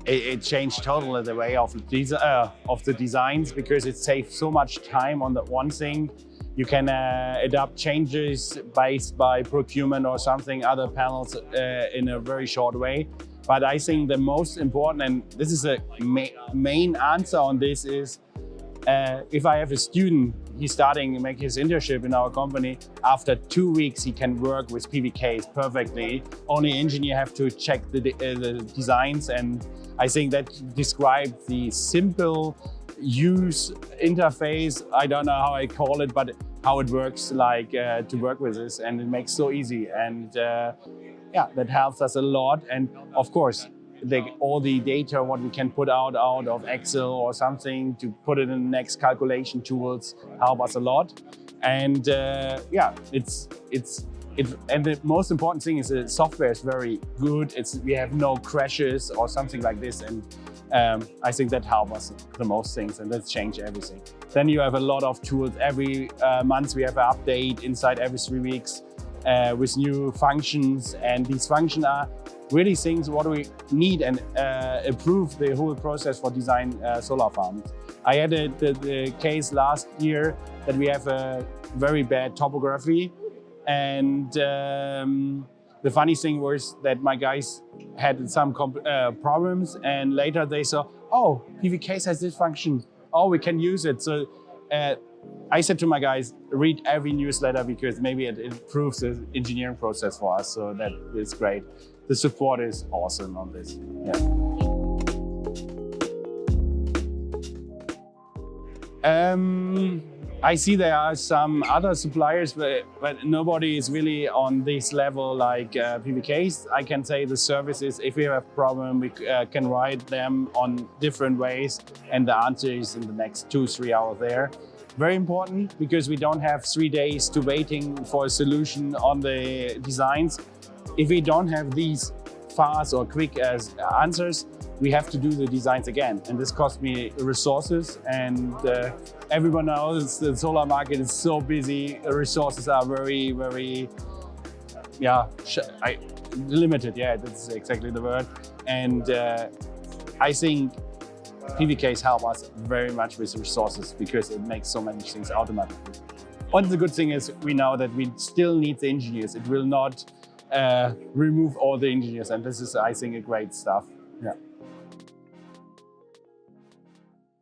it changed totally the way of the designs, because it saves so much time on the one thing. You can adapt changes based by procurement or something, other panels in a very short way. But I think the most important, and this is a main answer on this, is if I have a student, he's starting to make his internship in our company, after 2 weeks he can work with PVcase perfectly. Only engineer have to check the designs, and I think that describes the simple use interface. I don't know how I call it, but how it works, like to work with this, and it makes so easy. And yeah, that helps us a lot. And of course, all the data, what we can put out of Excel or something to put it in the next calculation tools, help us a lot. And yeah, and the most important thing is the software is very good. We have no crashes or something like this. And I think that helps us the most things, and that's changed everything. Then you have a lot of tools. Every month we have an update inside every 3 weeks with new functions, and these functions are really things what we need and improve the whole process for design solar farms. I had the case last year that we have a very bad topography, and the funny thing was that my guys had some problems, and later they saw, oh, PVcase has this function. Oh, we can use it. So I said to my guys, read every newsletter, because maybe it improves the engineering process for us. So that is great. The support is awesome on this. Yeah. I see there are some other suppliers, but nobody is really on this level like PVcase. I can say the services, if we have a problem, we can write them on different ways, and the answer is in the next 2-3 hours there. Very important, because we don't have 3 days to waiting for a solution on the designs. If we don't have these fast or quick as answers, we have to do the designs again, and this costs me resources. And everyone knows the solar market is so busy. The resources are very, very, limited. Yeah, that's exactly the word. And I think PVcase help us very much with resources, because it makes so many things automatically. And the good thing is we know that we still need the engineers. It will not remove all the engineers, and this is, I think, a great stuff. Yeah.